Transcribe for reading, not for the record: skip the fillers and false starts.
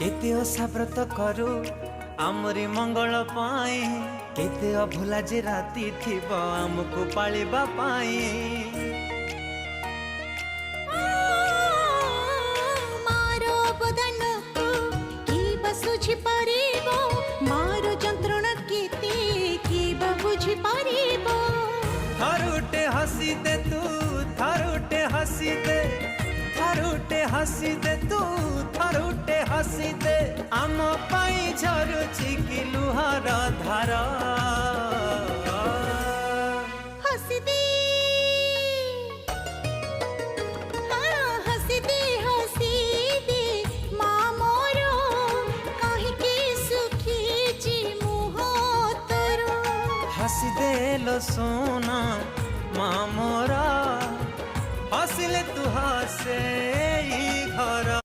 केते ओषा व्रत करू आमरी मंगल पाई केते अभुला जे राती थिब आमको पालिबा पाई मारो अवदान को की बुझी पारिबो मारो जंत्रणा केते की बुझी पारिबो थरुटे हसी दे तू थरुटे हसी दे थरुटे हसी दे तू थरुटे हसी दे आम पाई झरुची कि लुहार धार हसी दे हसी दे हसी दे माँ मोरो कहीं के सुखी जी मुह तोरो हसी दे लो सोना माँ मोरा हसिले तू हसे